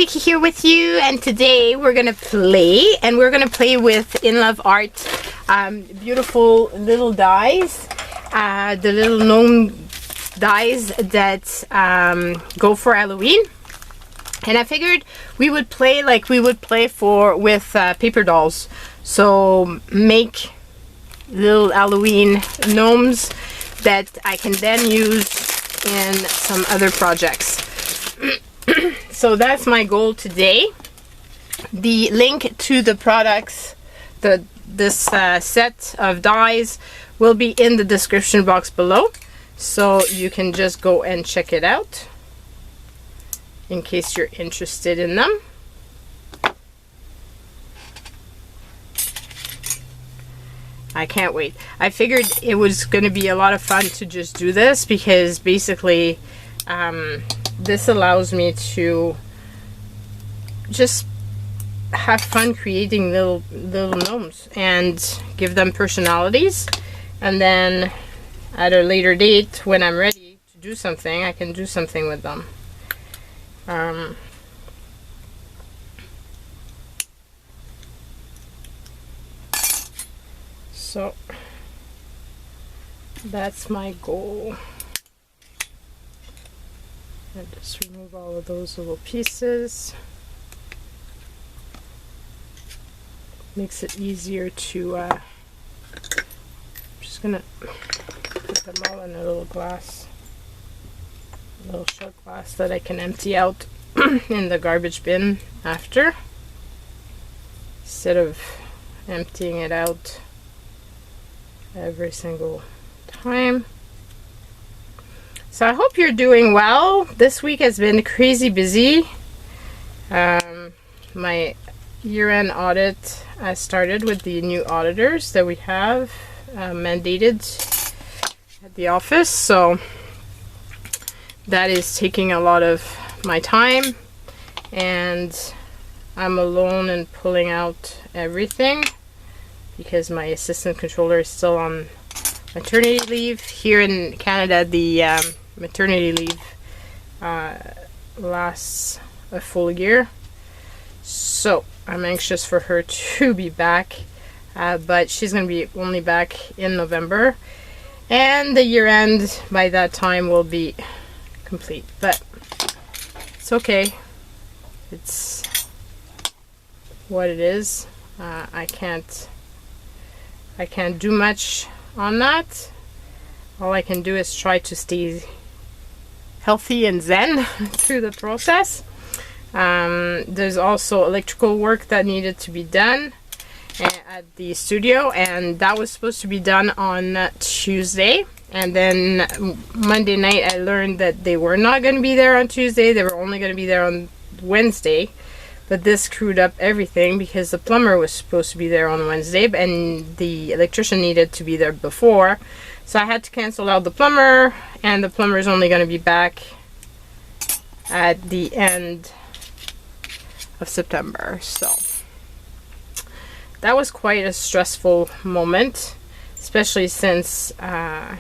Vicky here with you, and today we're gonna play, with Inloveart beautiful little dies, the little gnome dies that go for Halloween. And I figured we would play like we would play with paper dolls. So make little Halloween gnomes that I can then use in some other projects. So that's my goal today. The link to the products, this set of dies, will be in the description box below, so you can just go and check it out in case you're interested in them. I can't wait. I figured it was going to be a lot of fun to just do this, because basically this allows me to just have fun creating little gnomes and give them personalities, and then at a later date when I'm ready to do something, I can do something with them. So that's my goal. And just remove all of those little pieces. Makes it easier to I'm just gonna put them all in a little glass, a little shot glass that I can empty out in the garbage bin after, instead of emptying it out every single time. So I hope you're doing well. This week has been crazy busy. My year-end audit started with the new auditors that we have mandated at the office, so that is taking a lot of my time, and I'm alone and pulling out everything because my assistant controller is still on maternity leave. Here in Canada, the maternity leave lasts a full year, so I'm anxious for her to be back, but she's going to be only back in November, and the year end by that time will be complete. But it's okay, it's what it is. I can't do much on that. All I can do is try to stay healthy and zen through the process. There's also electrical work that needed to be done at the studio, and that was supposed to be done on Tuesday, and then Monday night I learned that they were not going to be there on Tuesday. They were only going to be there on Wednesday, but this screwed up everything because the plumber was supposed to be there on Wednesday and the electrician needed to be there before, so I had to cancel out the plumber, and the plumber is only going to be back at the end of September. So that was quite a stressful moment, especially since the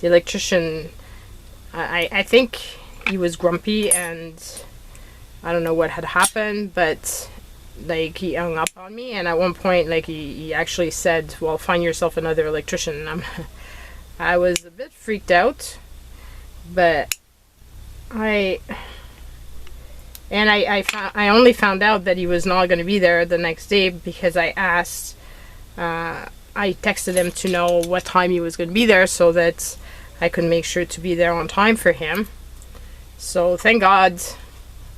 electrician, I think he was grumpy, and I don't know what had happened, but like he hung up on me, and at one point like he actually said, well, find yourself another electrician. I was a bit freaked out, but I only found out that he was not going to be there the next day because I asked, I texted him to know what time he was going to be there so that I could make sure to be there on time for him. So thank God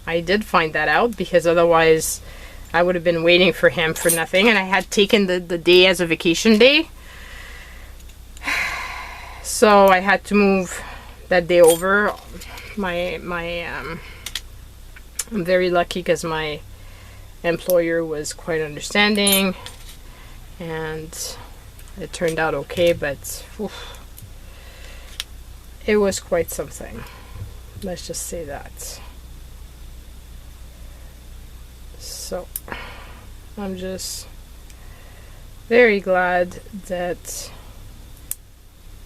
I did find that out, because otherwise I would have been waiting for him for nothing, and I had taken the day as a vacation day, so I had to move that day over. I'm very lucky because my employer was quite understanding, and it turned out okay, but it was quite something, let's just say that. So I'm just very glad that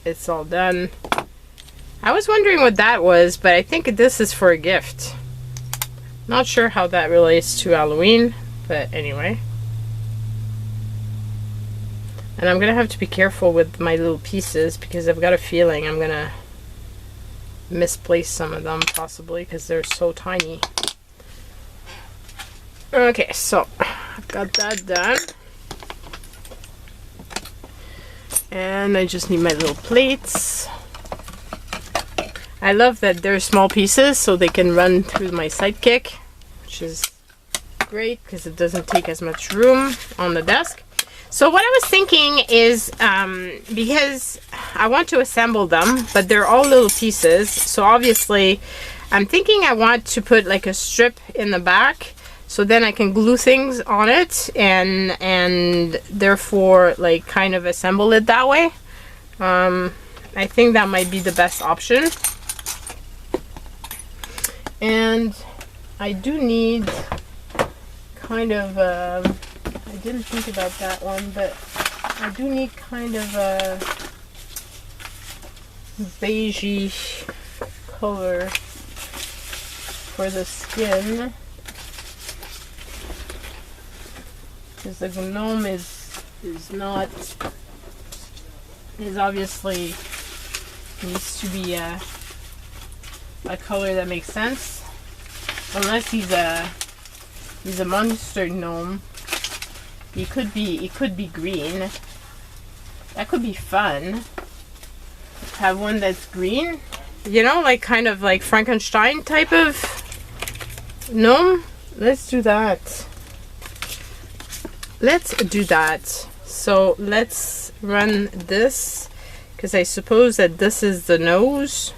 it's all done. I was wondering what that was, but I think this is for a gift. Not sure how that relates to Halloween, but anyway. And I'm gonna have to be careful with my little pieces because I've got a feeling I'm gonna misplace some of them possibly because they're so tiny. Okay, so I've got that done. And I just need my little plates. I love that they're small pieces so they can run through my sidekick, which is great because it doesn't take as much room on the desk. So what I was thinking is, because I want to assemble them, but they're all little pieces, so obviously I'm thinking I want to put like a strip in the back so then I can glue things on it and therefore like kind of assemble it that way. I think that might be the best option. And I do need kind of I didn't think about that one, but I do need kind of a beigey color for the skin, because the gnome is obviously needs to be a color that makes sense, unless he's a monster gnome. It could be green. That could be fun. Have one that's green, you know, like kind of like Frankenstein type of gnome. Let's do that. Let's do that. So let's run this, because I suppose that this is the nose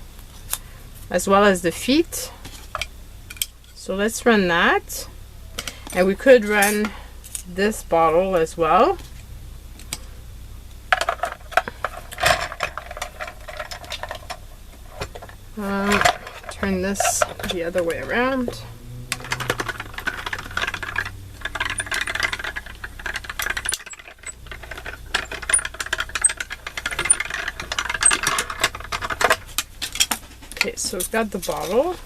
as well as the feet. So let's run that, and we could run this bottle as well. Turn this the other way around. Okay, so we've got the bottle.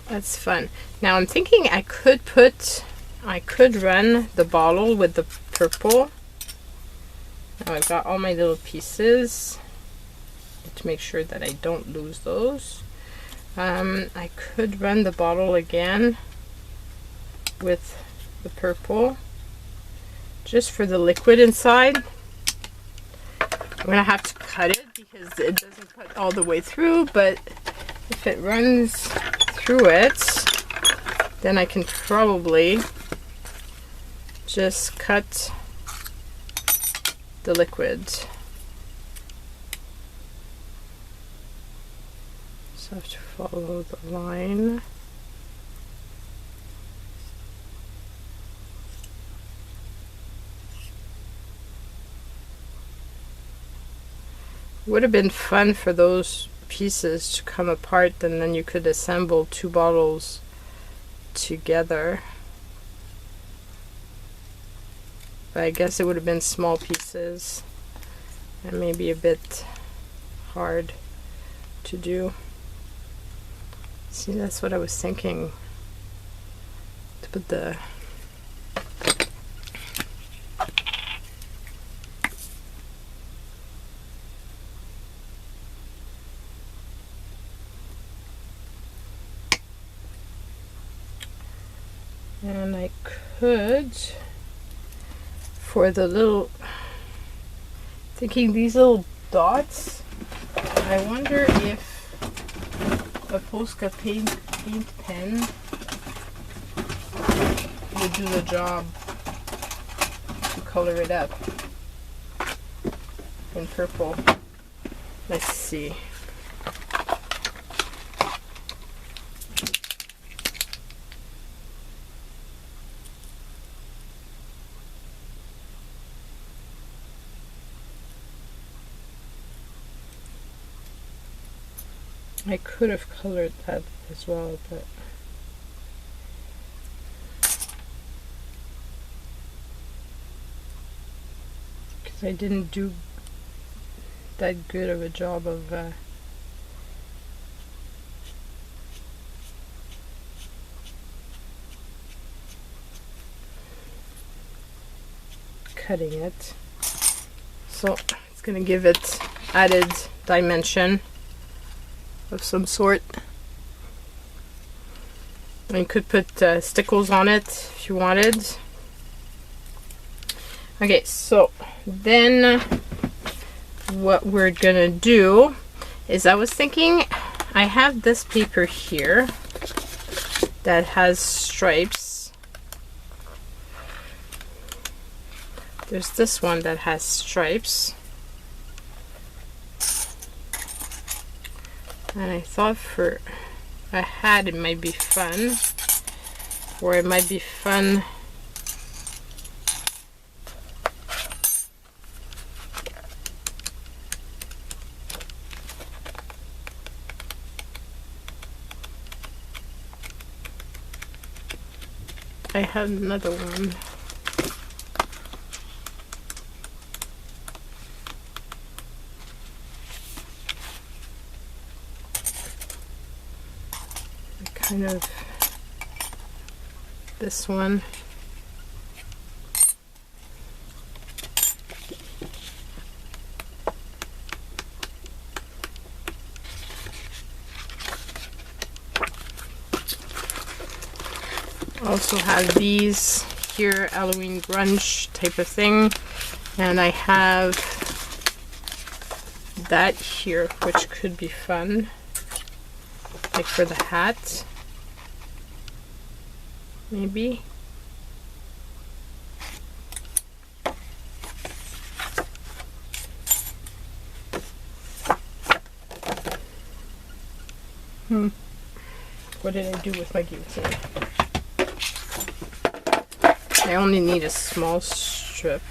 That's fun. Now I'm thinking I could run the bottle with the purple. Now I've got all my little pieces to make sure that I don't lose those. I could run the bottle again with the purple, just for the liquid inside. I'm gonna have to cut it because it doesn't cut all the way through, but if it runs through it, then I can probably just cut the liquid. So I have to follow the line. Would have been fun for those pieces to come apart, and then you could assemble two bottles together. But I guess it would have been small pieces and maybe a bit hard to do. See, that's what I was thinking, to put the and I could, for the little, thinking these little dots, I wonder if a Posca paint pen would do the job to color it up in purple. Let's see. I could have colored that as well, but because I didn't do that good of a job of cutting it. So it's gonna give it added dimension of some sort. And you could put stickles on it if you wanted. Okay, so then what we're gonna do is, I was thinking, I have this paper here that has stripes. There's this one that has stripes. And I thought for a hat it might be fun, or it might be fun I had another one. Kind of this one. Also have these here, Halloween grunge type of thing, and I have that here, which could be fun, like for the hat, maybe. What did I do with my guillotine? I only need a small strip.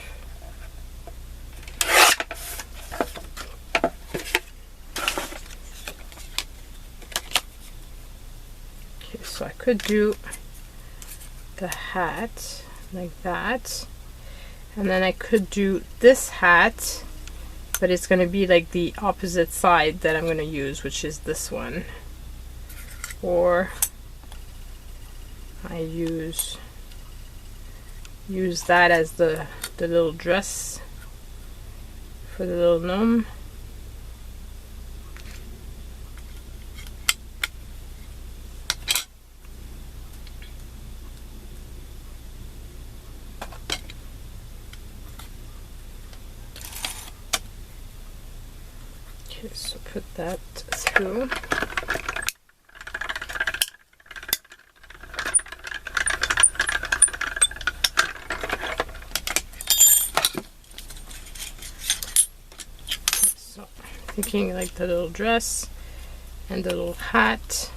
Okay, so I could do the hat like that, and then I could do this hat, but it's going to be like the opposite side that I'm going to use, which is this one. Or I use that as the little dress for the little gnome. Okay, so put that through. Thinking like the little dress and the little hat,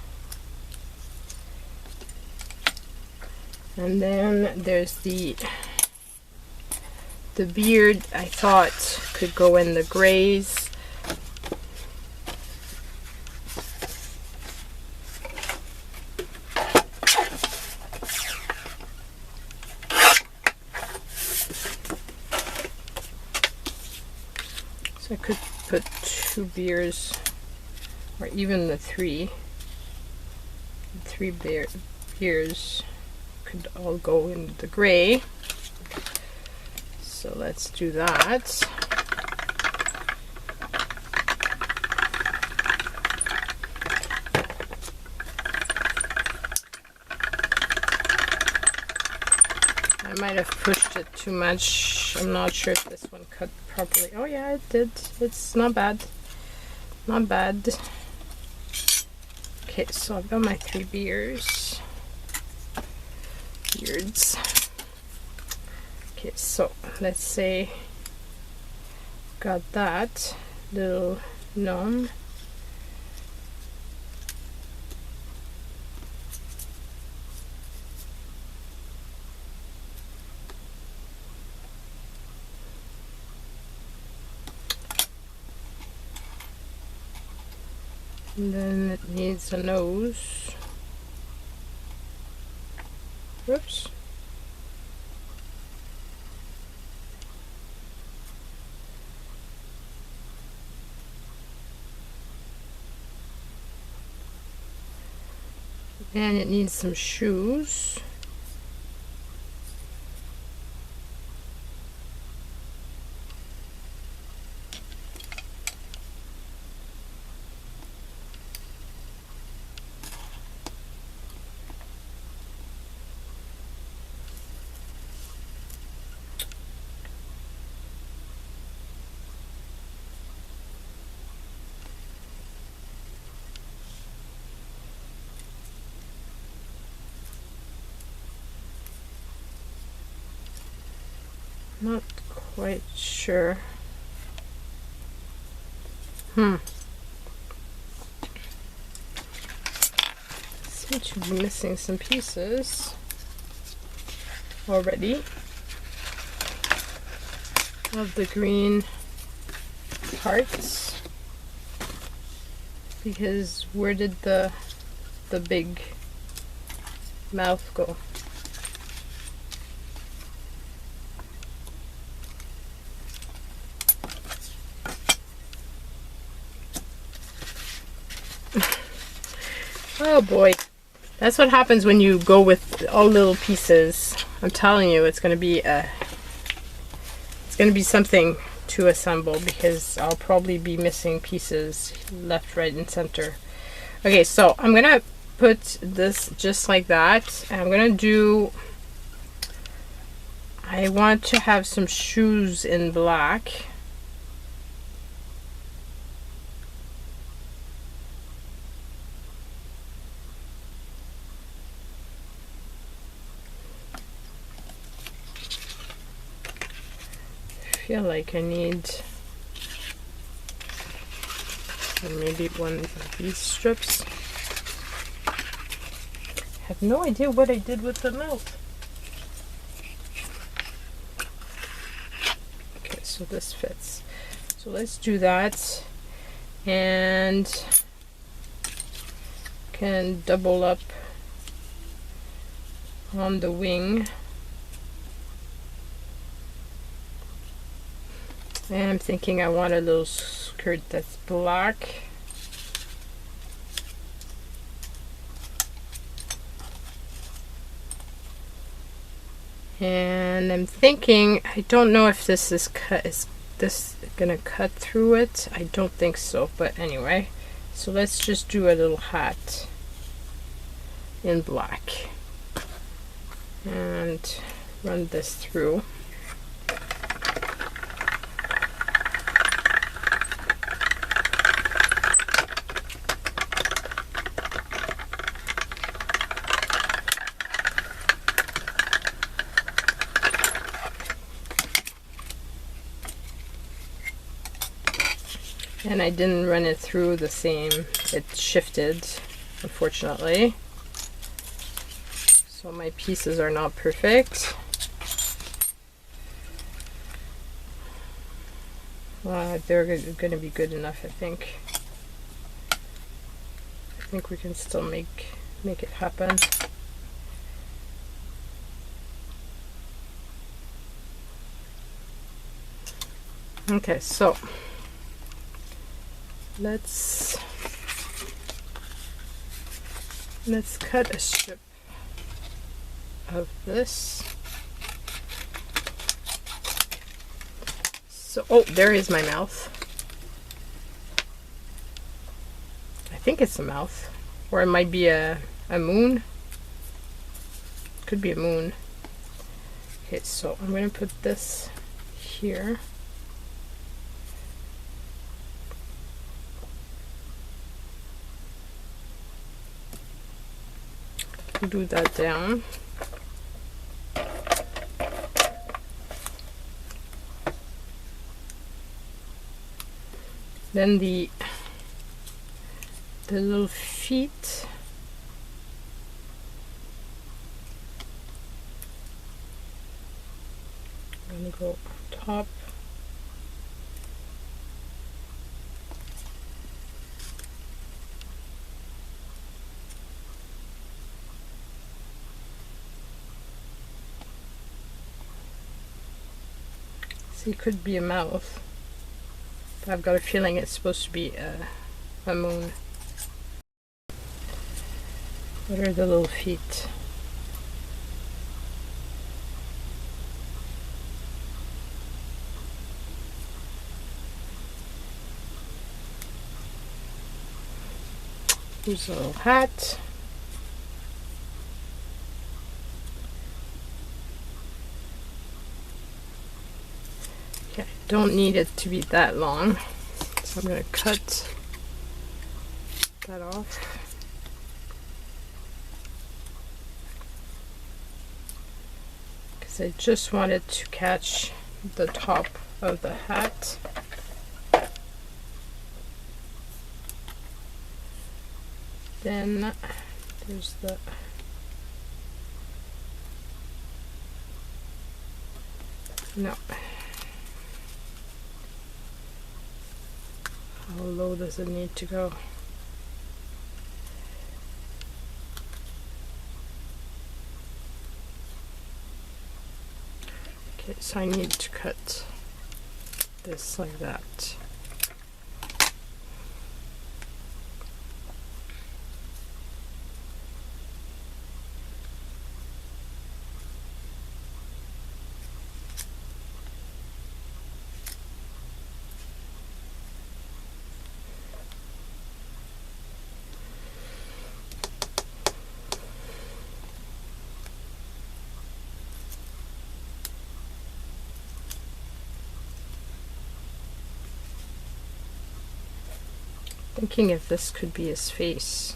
and then there's the beard. I thought could go in the grays. So I could put 2 beers, or even the 3. The 3 beers could all go in the gray. So let's do that. I might have pushed it too much. I'm not sure if this one cut properly. Oh yeah, it did. It's not bad. Not bad. Okay, so I've got my 3 beards. Okay, so let's say got that little gnome. And then it needs a nose. Whoops. And it needs some shoes. Not quite sure. Seem to be missing some pieces already of the green parts, because where did the big mouth go? Oh boy, that's what happens when you go with all little pieces. I'm telling you, it's gonna be something to assemble, because I'll probably be missing pieces left, right, and center. Okay, so I'm gonna put this just like that, and I'm gonna do, I want to have some shoes in black. I feel like I need maybe one of these strips. I have no idea what I did with the mouth. Okay, so this fits. So let's do that, and can double up on the wing. And I'm thinking I want a little skirt that's black. And I'm thinking, I don't know if this is this gonna cut through it? I don't think so, but anyway. So let's just do a little hat in black and run this through. And I didn't run it through the same, it shifted, unfortunately. So my pieces are not perfect. They're going to be good enough, I think. I think we can still make it happen. Okay, so let's cut a strip of this. So, oh, there is my mouth. I think it's a mouth, or it might be a moon. Could be a moon. Okay, so I'm going to put this here. Do that down. Then the little feet. I'm gonna go on top. It could be a mouth, but I've got a feeling it's supposed to be a moon. What are the little feet? Here's a little hat. Don't need it to be that long, so I'm going to cut that off. Because I just want it to catch the top of the hat. Then there's the no. How low does it need to go? Okay, so I need to cut this like that. Thinking if this could be his face.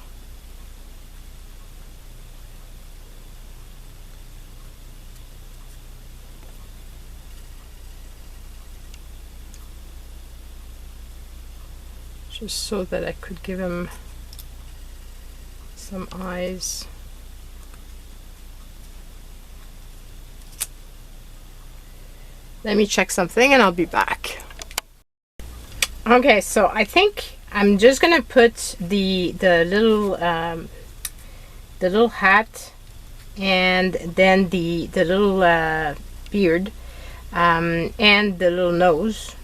Just so that I could give him some eyes. Let me check something and I'll be back. Okay, so I think I'm just gonna put the little hat and then the little beard and the little nose,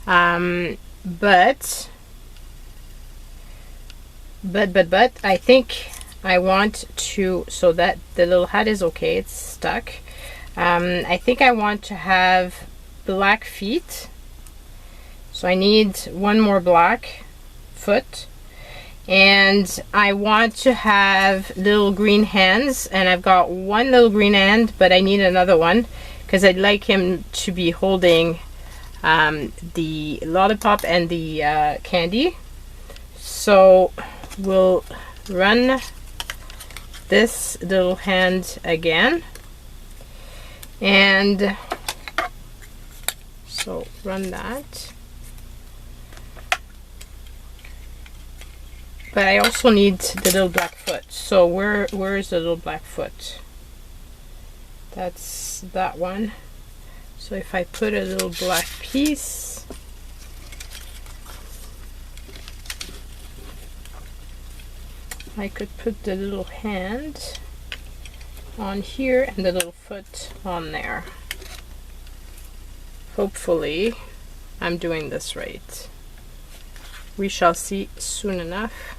but I think I want to, so that the little hat is okay, it's stuck. I think I want to have black feet, so I need one more black foot, and I want to have little green hands, and I've got one little green hand, but I need another one because I'd like him to be holding the lollipop and the candy. So we'll run this little hand again, and so run that. But I also need the little black foot. So where is the little black foot? That's that one. So if I put a little black piece, I could put the little hand on here and the little foot on there. Hopefully I'm doing this right. We shall see soon enough.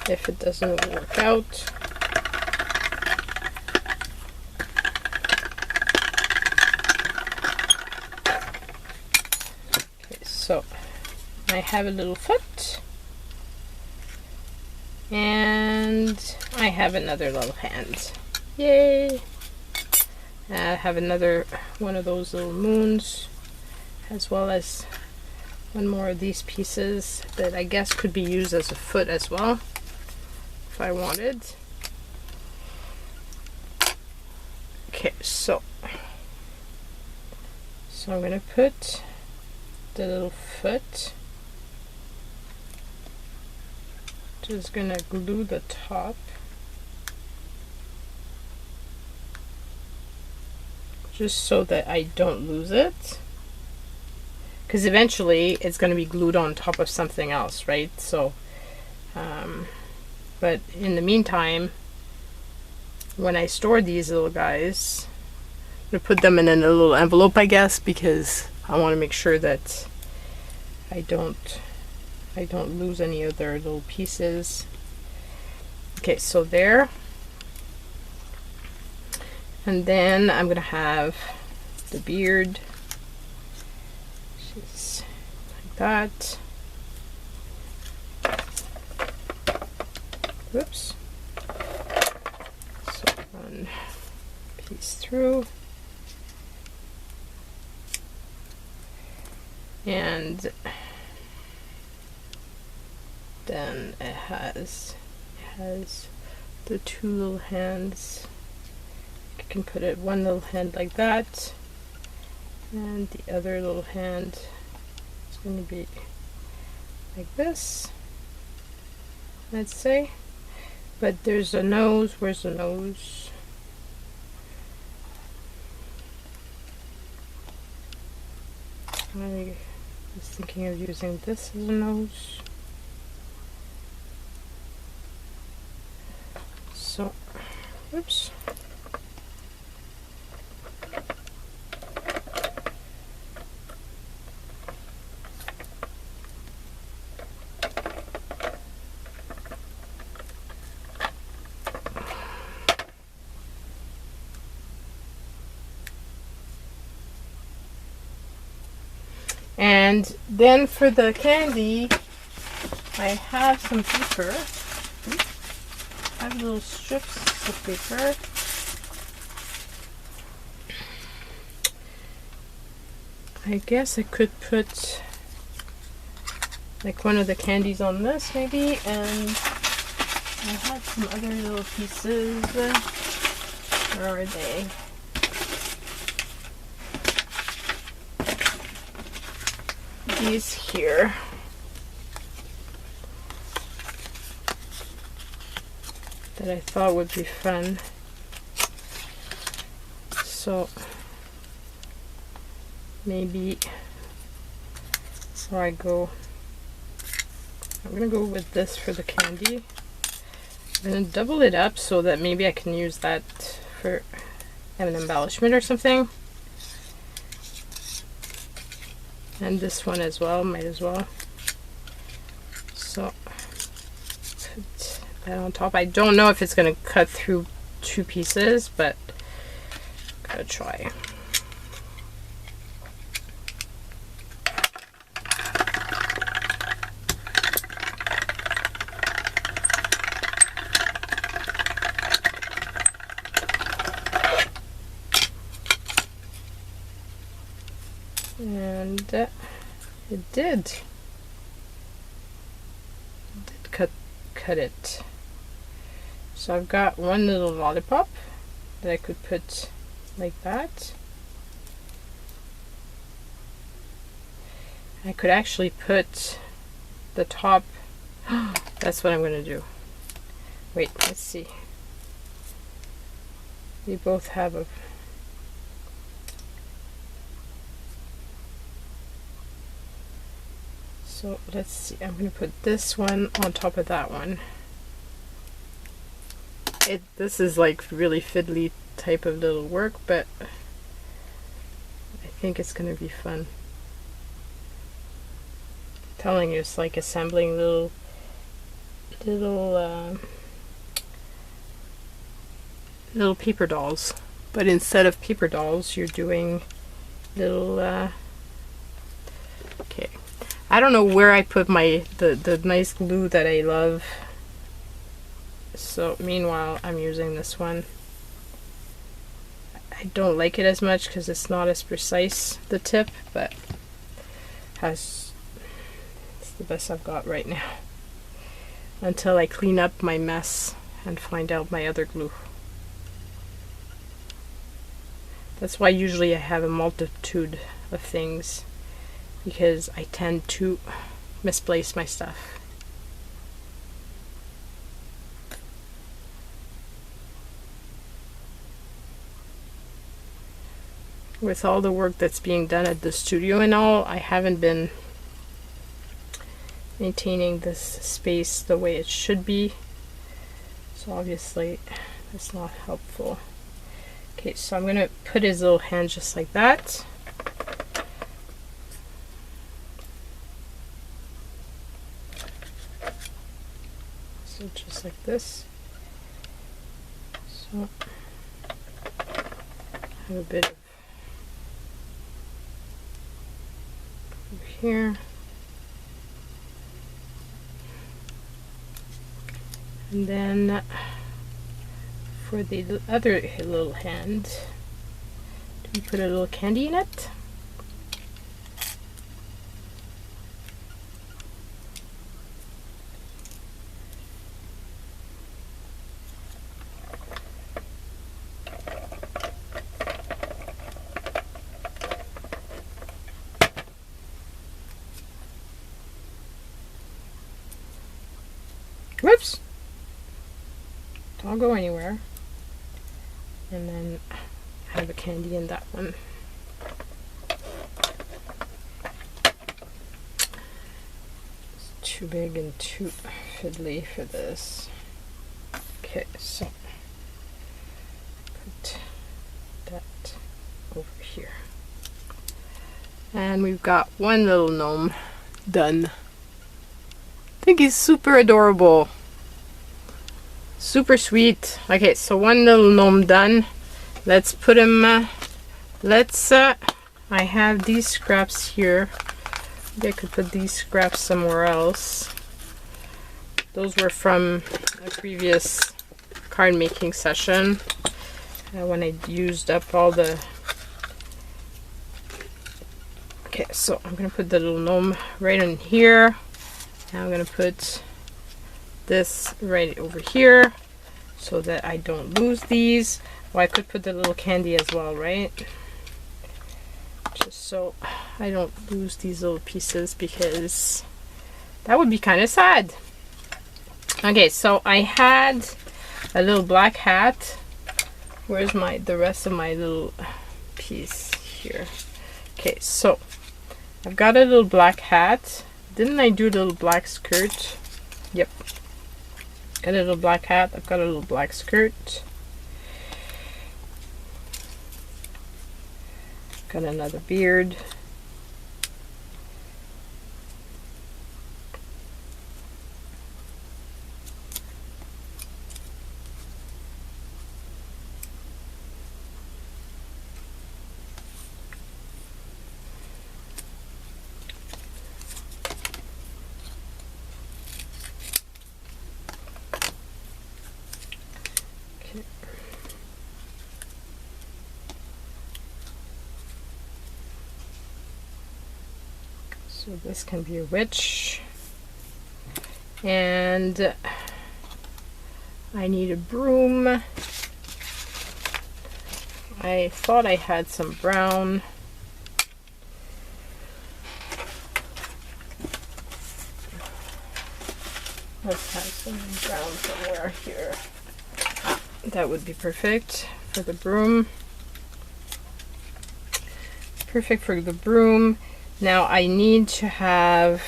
If it doesn't work out, okay, so I have a little foot and I have another little hand. Yay! I have another one of those little moons, as well as one more of these pieces that I guess could be used as a foot as well if I wanted. Okay, so I'm gonna put the little foot, just gonna glue the top, just so that I don't lose it, because eventually it's going to be glued on top of something else, right? So but in the meantime, when I store these little guys, I'm going to put them in a little envelope, I guess, because I want to make sure that I don't lose any of their little pieces. Okay, so there. And then I'm going to have the beard. Just like that. Whoops. So one piece through. And then it has the two little hands. I can put it one little hand like that, And the other little hand is going to be like this, let's say. But there's a nose. Where's the nose? I was thinking of using this as a nose. So, oops. And then for the candy, I have some paper. I have little strips of paper. I guess I could put like one of the candies on this maybe, and I have some other little pieces. Where are they? These here. That I thought would be fun. So maybe I'm gonna go with this for the candy. I'm gonna double it up so that maybe I can use that for an embellishment or something. And this one as well, might as well. So put that on top. I don't know if it's gonna cut through two pieces, but I'm gonna try. And it did cut it. So I've got one little lollipop that I could put like that. I could actually put the top. That's what I'm going to do. Wait, let's see. We both have a So let's see, I'm going to put this one on top of that one. This is like really fiddly type of little work, but I think it's going to be fun. I'm telling you, it's like assembling little paper dolls. But instead of paper dolls, you're doing little okay. I don't know where I put the nice glue that I love. So meanwhile, I'm using this one. I don't like it as much because it's not as precise, the tip, but it's the best I've got right now. Until I clean up my mess and find out my other glue. That's why usually I have a multitude of things, because I tend to misplace my stuff. With all the work that's being done at the studio and all, I haven't been maintaining this space the way it should be. So obviously that's not helpful. Okay, so I'm going to put his little hand just like that. So just like this. So I have a bit of over here. And then for the other little hand, do we put a little candy in it? Don't go anywhere. And then I have a candy in that one. It's too big and too fiddly for this. Okay, so put that over here. And we've got one little gnome done. I think he's super adorable. Super sweet. Okay, so one little gnome done. Let's put him, I have these scraps here. Maybe I could put these scraps somewhere else. Those were from a previous card making session when I used up all the... Okay, so I'm going to put the little gnome right in here. Now I'm going to put this right over here so that I don't lose these. Well, I could put the little candy as well, right? Just so I don't lose these little pieces, because that would be kind of sad. Okay, so I had a little black hat. Where's the rest of my little piece here? Okay, so I've got a little black hat. Didn't I do a little black skirt? Yep. Got a little black hat. I've got a little black skirt. Got another beard. So this can be a witch, and I need a broom. I thought I had some brown. Let's have some brown somewhere here. That would be perfect for the broom. Perfect for the broom. Now I need to have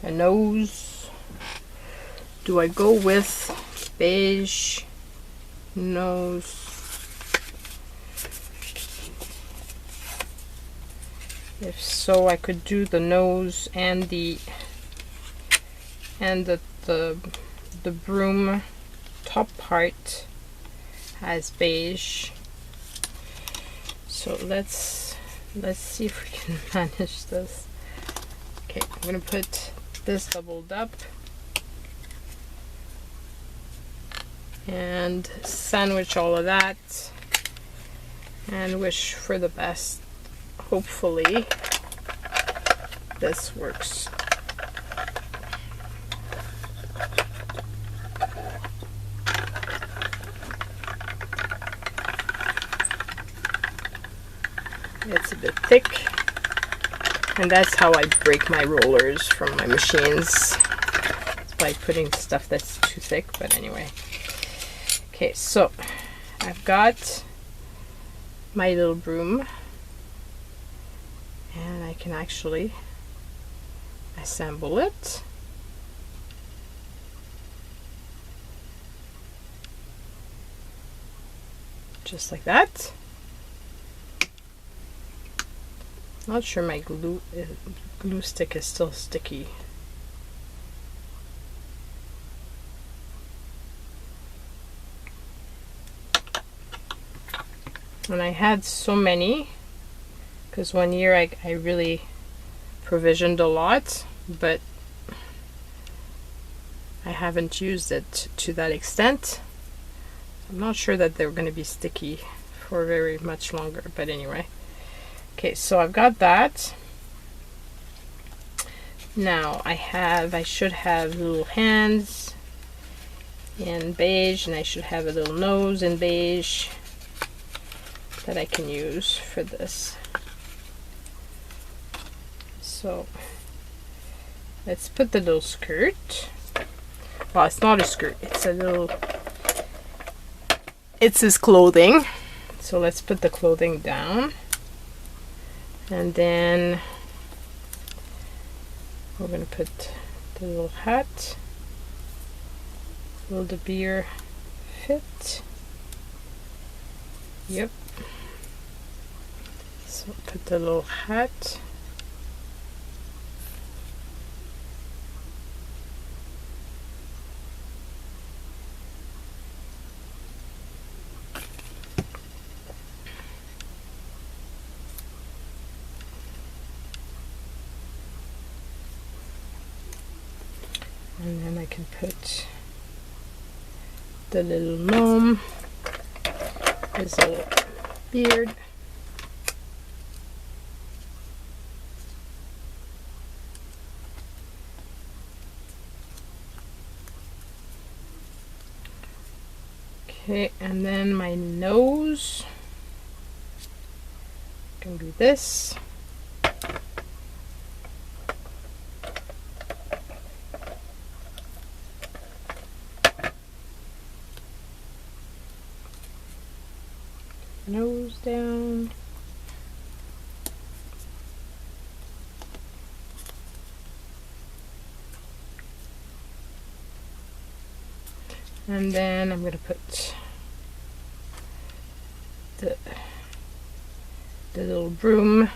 a nose. Do I go with beige nose? If so, I could do the nose and the broom top part as beige. So let's see if we can manage this. Okay, I'm gonna put this doubled up and sandwich all of that and wish for the best. Hopefully this works. It's a bit thick, and that's how I break my rollers from my machines. It's by putting stuff that's too thick, but anyway. Okay, so I've got my little broom, and I can actually assemble it. Just like that. Not sure my glue stick is still sticky. And I had so many, because one year I really provisioned a lot, but I haven't used it to that extent. I'm not sure that they're going to be sticky for very much longer, but anyway. Okay, so I've got that. Now I should have little hands in beige, and I should have a little nose in beige that I can use for this. So let's put the little skirt. well, it's not a skirt, it's a little, it's his clothing. So let's put the clothing down, and then we're gonna put the little hat. Will the beer fit? Yep. So put the little hat. And then I can put the little gnome, his little beard. Okay, and then my nose can be this. Nose down. And then I'm going to put the little broom.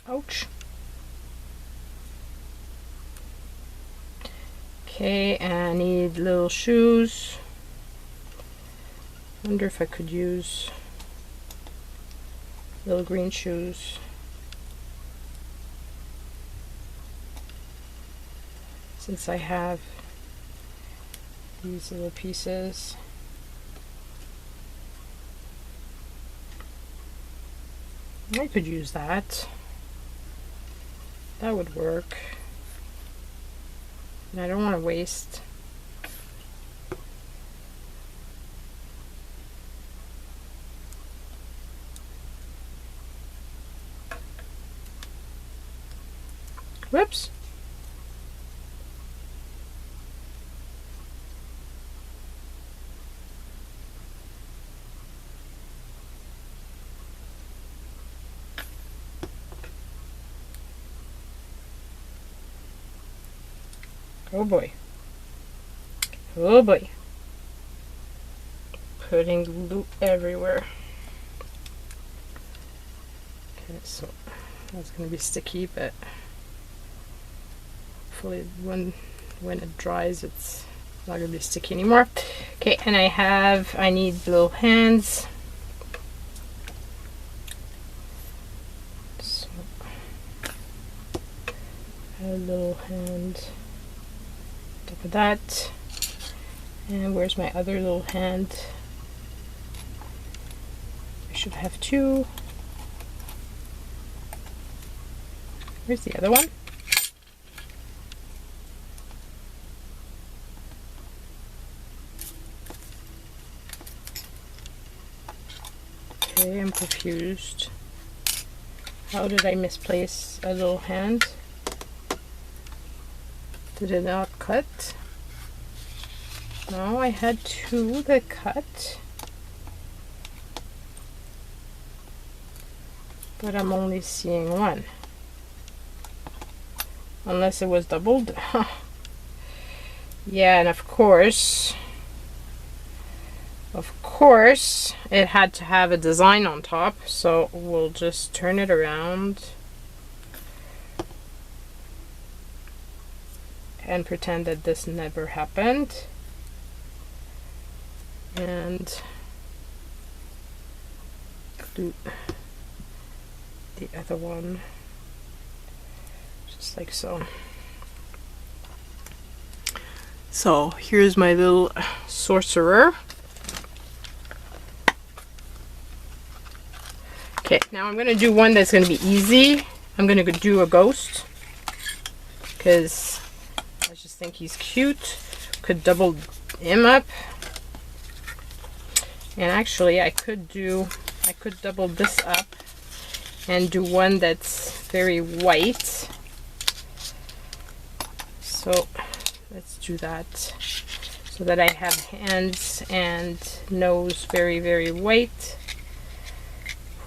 Ouch. Okay, and I need little shoes. Wonder if I could use little green shoes. Since I have these little pieces. I could use that. That would work. And I don't want to waste. Whoops. Oh boy. Oh boy. Putting glue everywhere. Okay, so that's going to be sticky, but hopefully when it dries it's not going to be sticky anymore. Okay, and I need little hands. So a little hand. Top of that. And where's my other little hand? I should have two. Where's the other one? Okay, I'm confused. How did I misplace a little hand? Did it not cut? No, I had two that cut. But I'm only seeing one. Unless it was doubled. Yeah, and of course, it had to have a design on top. So we'll just turn it around. And pretend that this never happened. And do the other one just like so. So here's my little sorcerer. Okay, now I'm going to do one that's going to be easy. I'm going to do a ghost because I just think he's cute. Could double him up. And actually I could double this up and do one that's very white. So let's do that, so that I have hands and nose very, very white.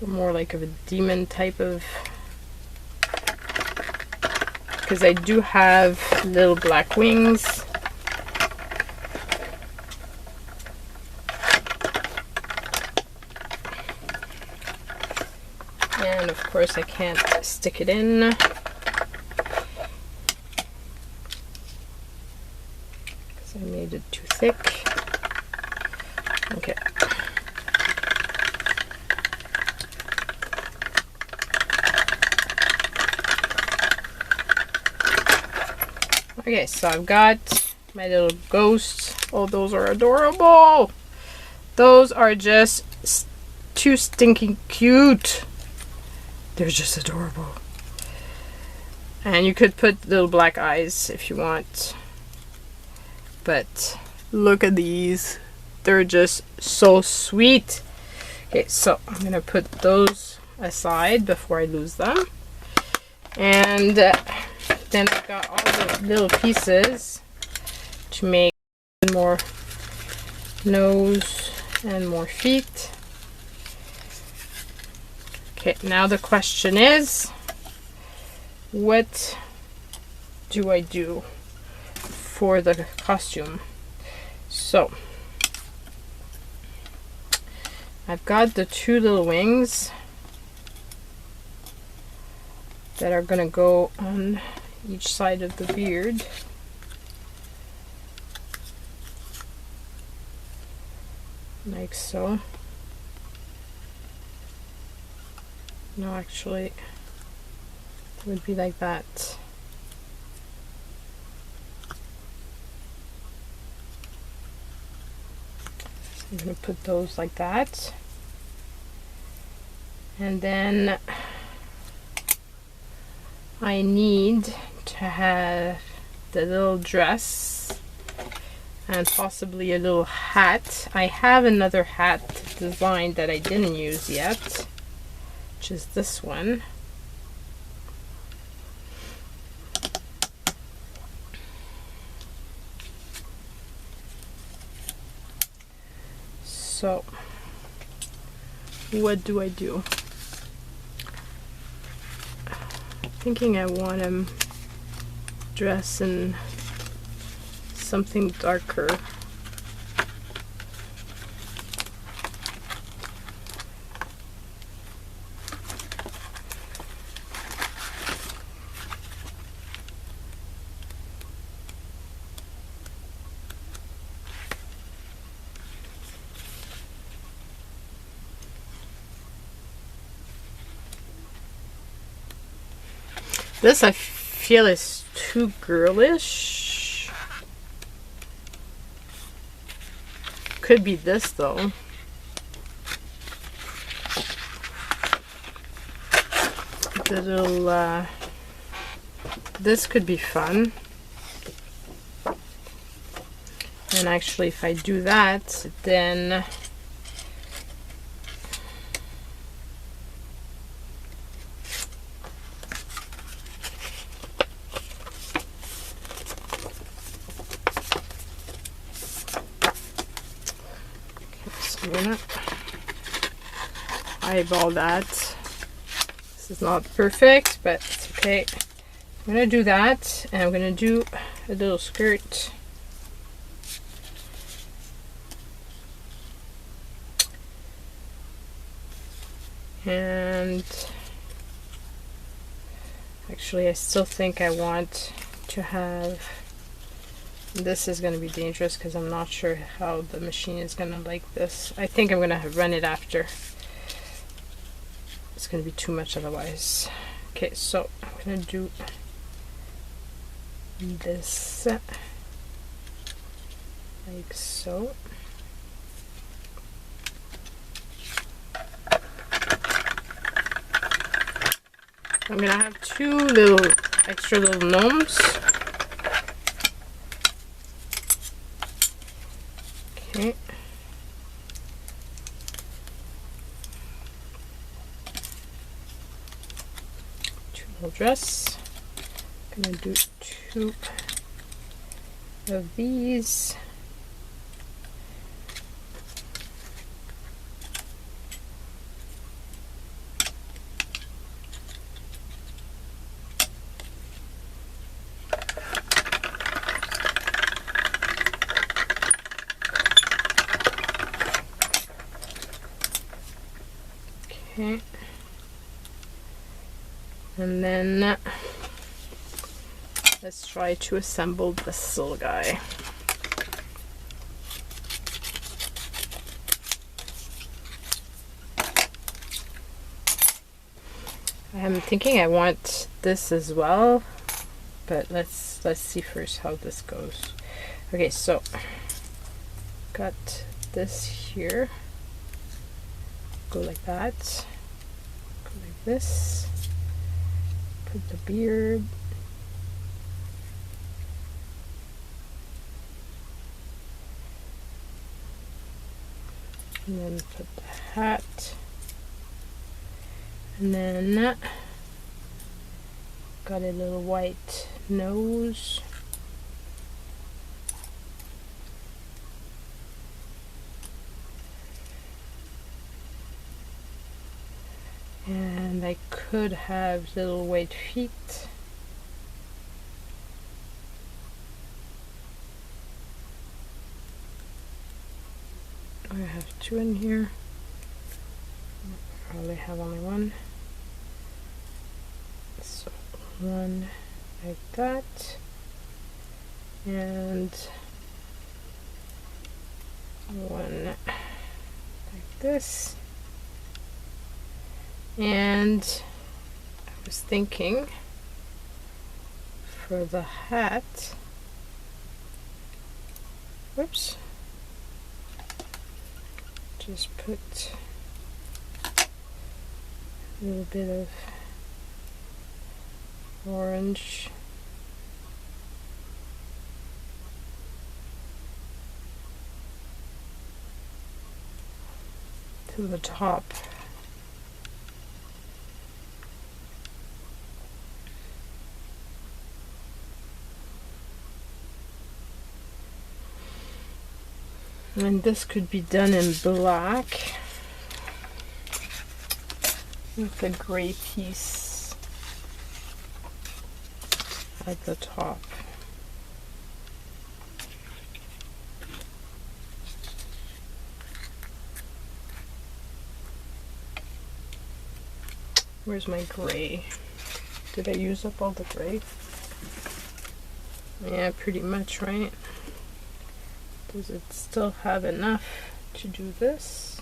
More like of a demon type of, because I do have little black wings. And of course I can't stick it in. Because I made it too thick. Okay. Okay, so I've got my little ghosts. Oh, those are adorable. Those are just too stinking cute. They're just adorable. And you could put little black eyes if you want. But look at these. They're just so sweet. Okay, so I'm going to put those aside before I lose them. And then I've got all the little pieces to make more nose and more feet. Okay, now the question is, what do I do for the costume? So I've got the two little wings that are gonna go on each side of the beard. Like so. No, actually, it would be like that. So I'm going to put those like that. And then I need to have the little dress and possibly a little hat. I have another hat design that I didn't use yet, which is this one. So what do I do? Thinking I want him dressed in something darker. This I feel is too girlish. Could be this though. The little this could be fun. And actually if I do that, then I'm gonna eyeball that. This is not perfect, but it's okay. I'm gonna do that, and I'm gonna do a little skirt. And actually I still think I want to have, this is going to be dangerous because I'm not sure how the machine is going to like this. I think I'm going to run it after. It's going to be too much otherwise. Okay, so I'm going to do this like so. I'm going to have two little extra little gnomes. Okay. little dress. I'm gonna do 2 of these. Okay. And then let's try to assemble this little guy. I'm thinking I want this as well, but let's see first how this goes. Okay, so got this here. Go like that. Go like this. Put the beard. And then put the hat. And then got a little white nose. And I could have little white feet. I have 2 in here. Probably have only 1. So 1 like that, and 1 like this. And I was thinking for the hat, whoops, just put a little bit of orange to the top. And this could be done in black with a gray piece at the top. Where's my gray? Did I use up all the gray? Yeah, pretty much, right? Does it still have enough to do this?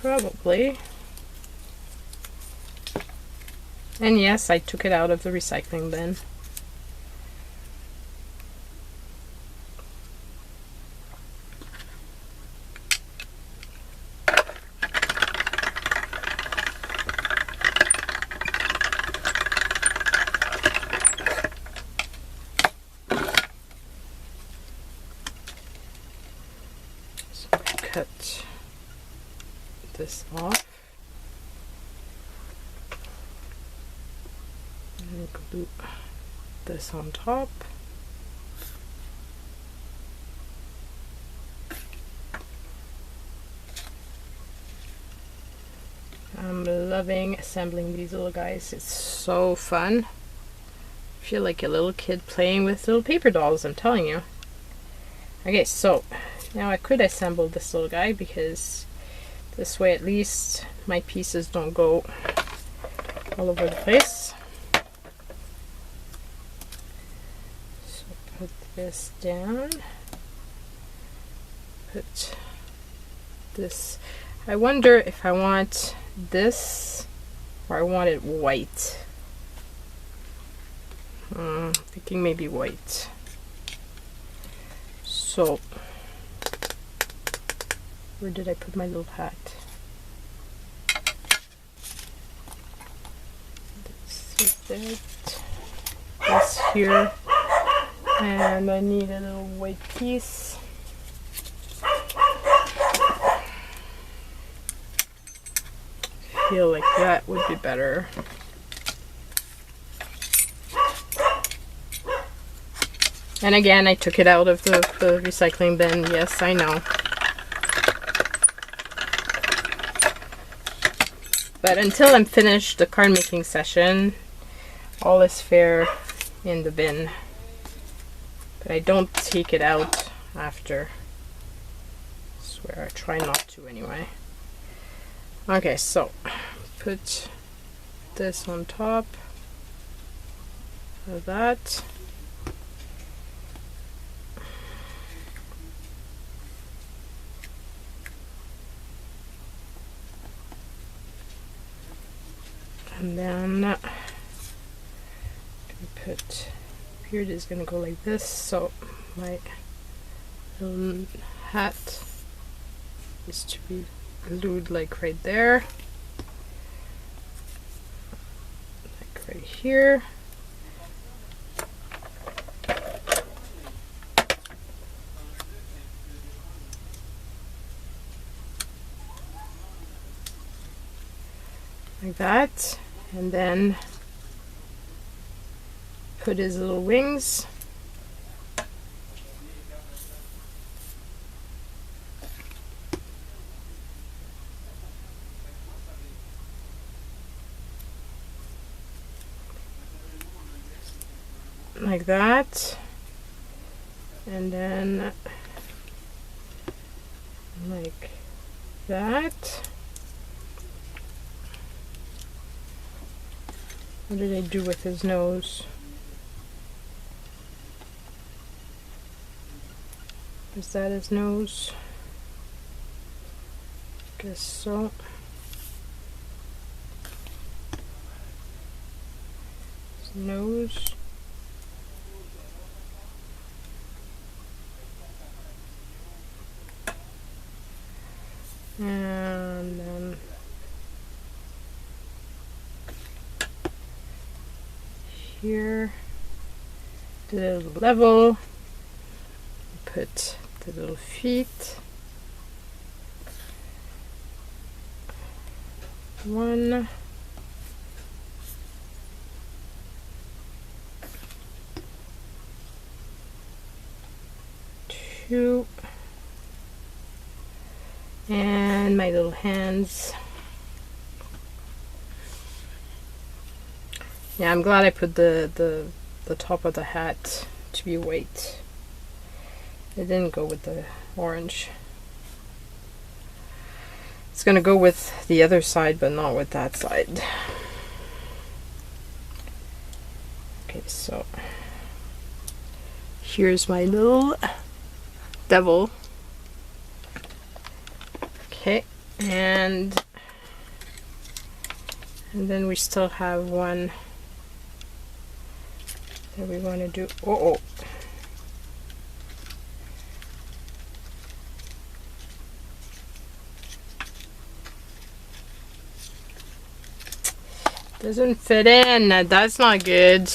Probably. And yes, I took it out of the recycling bin. Cut this off and glue this on top. I'm loving assembling these little guys. It's so fun. I feel like a little kid playing with little paper dolls, I'm telling you. Okay, so now I could assemble this little guy because this way at least my pieces don't go all over the place. So put this down. Put this. I wonder if I want this or I want it white. Thinking maybe white. So where did I put my little hat? This is it. This here. And I need a little white piece. feel like that would be better. And again, I took it out of the recycling bin. Yes, I know. But until I'm finished the card making session, all is fair in the bin. But I don't take it out after. I swear, I try not to anyway. Okay, so put this on top of that. And then put beard is gonna go like this, so my little hat is to be glued like right there, like right here. Like that, and then put his little wings. Like that, and then like that. What did I do with his nose? Is that his nose? Guess so. His nose. And then here, the little level, put the little feet. 1, 2, and my little hands. Yeah, I'm glad I put the top of the hat to be white. It didn't go with the orange. It's gonna go with the other side, but not with that side. Okay, so here's my little devil. Okay, and then we still have one that we want to do. Oh. Doesn't fit in. That's not good.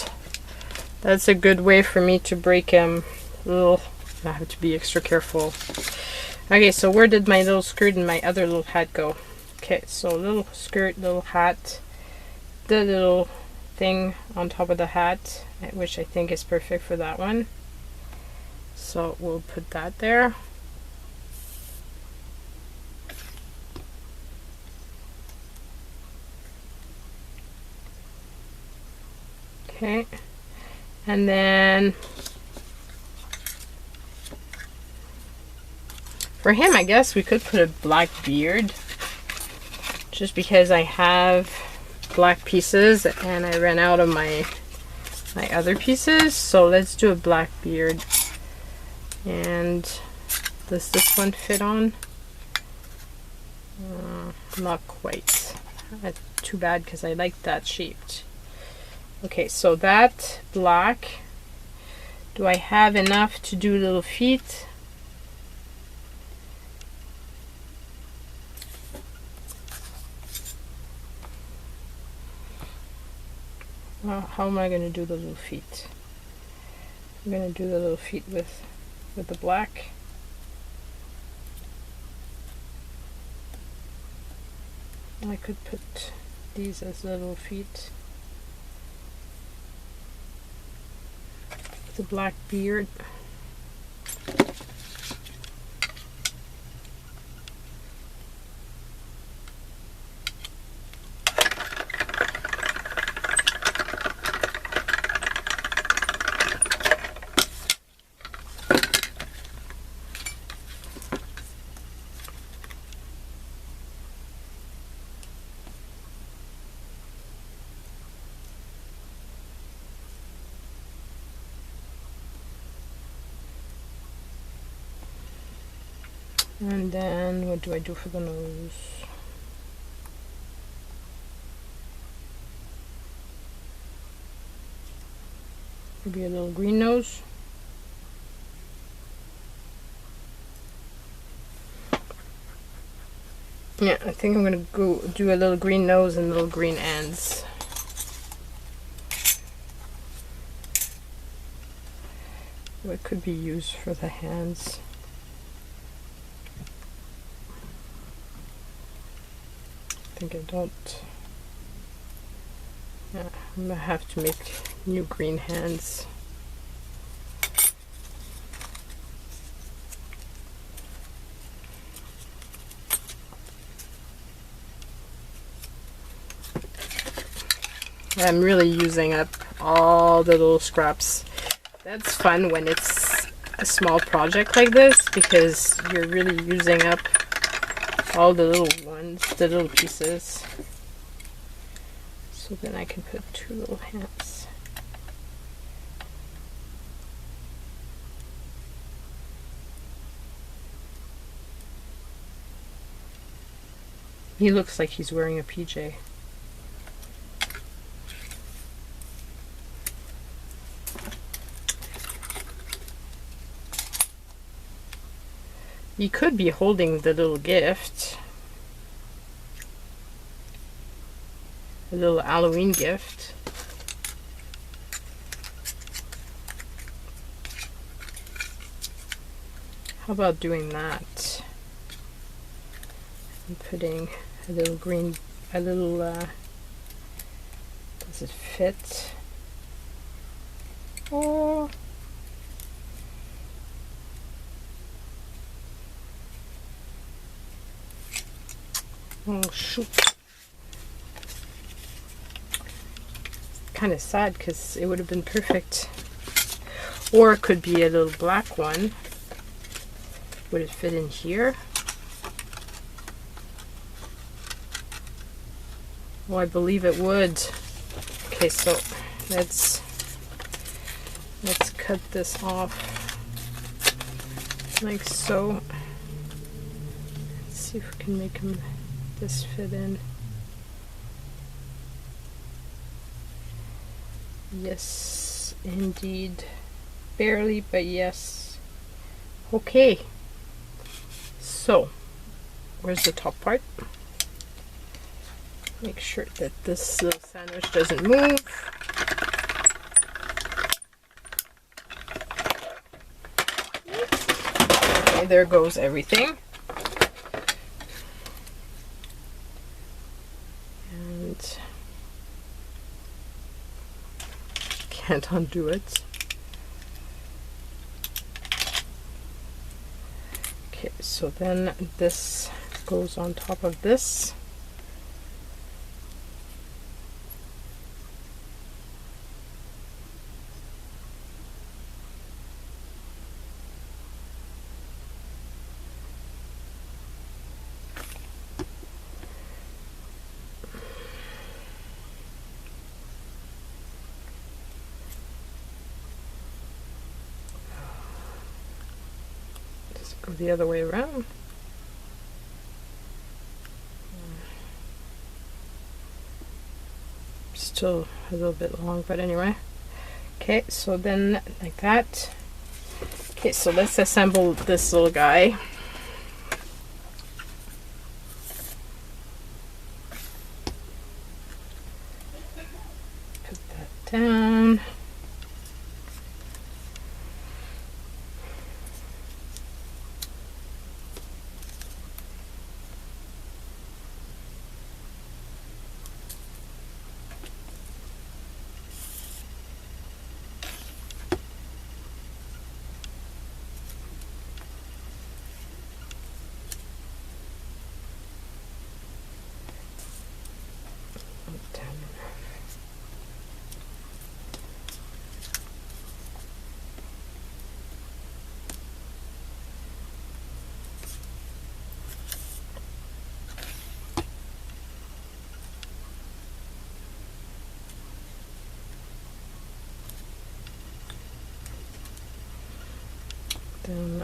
That's a good way for me to break him. Ugh, I have to be extra careful. Okay, so where did my little skirt and my other little hat go? Okay, so little skirt, little hat, the little thing on top of the hat, which I think is perfect for that one. So we'll put that there. Okay, and then for him, I guess we could put a black beard, just because I have black pieces and I ran out of my other pieces. So let's do a black beard. And does this one fit on? Not quite. That's too bad because I like that shaped. Okay, so that black. Do I have enough to do little feet? Well, how am I going to do the little feet? I'm going to do the little feet with the black. I could put these as little feet. The black beard. And then what do I do for the nose? Maybe a little green nose. Yeah, I think I'm gonna go do a little green nose and little green ends. What could be used for the hands? I think I don't. Yeah, I'm gonna have to make new green hands. I'm really using up all the little scraps. That's fun when it's a small project like this because you're really using up all the little ones, the little pieces. So then I can put two little hands. He looks like he's wearing a PJ. He could be holding the little gift. A little Halloween gift. How about doing that? I'm putting a little green, a little, does it fit? Oh. Oh shoot. Kind of sad because it would have been perfect. Or it could be a little black one. Would it fit in here? Oh, I believe it would. Okay, so let's cut this off like so. Let's see if we can make this fit in. Yes, indeed. Barely, but yes. Okay. So, where's the top part? Make sure that this little sandwich doesn't move. Okay, there goes everything. And can't undo it. Okay, so then this goes on top of this. Go the other way around. Still a little bit long, but anyway. Okay, so then like that. Okay, so let's assemble this little guy. Put that down. Then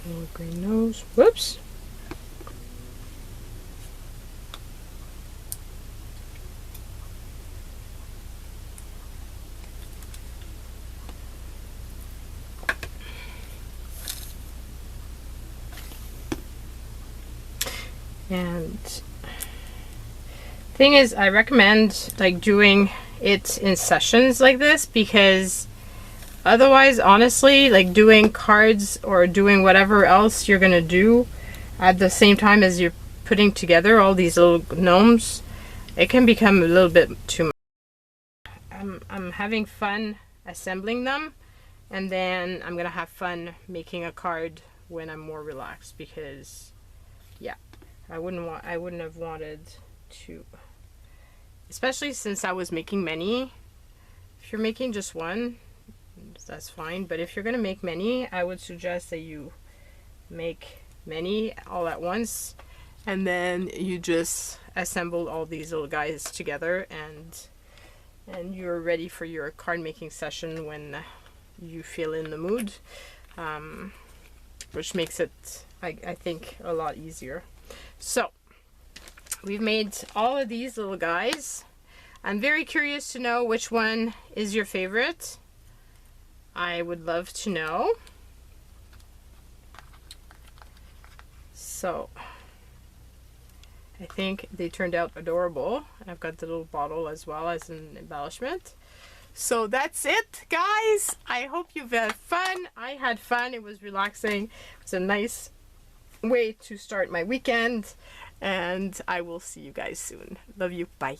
little green nose. Whoops. And thing is, I recommend like doing it in sessions like this, because otherwise, honestly, like doing cards or doing whatever else you're gonna do at the same time as you're putting together all these little gnomes, it can become a little bit too much. I'm having fun assembling them, and then I'm gonna have fun making a card when I'm more relaxed, because yeah, I wouldn't have wanted to, especially since I was making many. If you're making just one, that's fine, but if you're gonna make many, I would suggest that you make many all at once, and then you just assemble all these little guys together, and you're ready for your card making session when you feel in the mood, which makes it, I think, a lot easier. So we've made all of these little guys. I'm very curious to know which one is your favorite. I would love to know. So I think they turned out adorable. I've got the little bottle as well as an embellishment. So that's it, guys. I hope you've had fun. I had fun. It was relaxing. It was a nice way to start my weekend, and I will see you guys soon. Love you. Bye.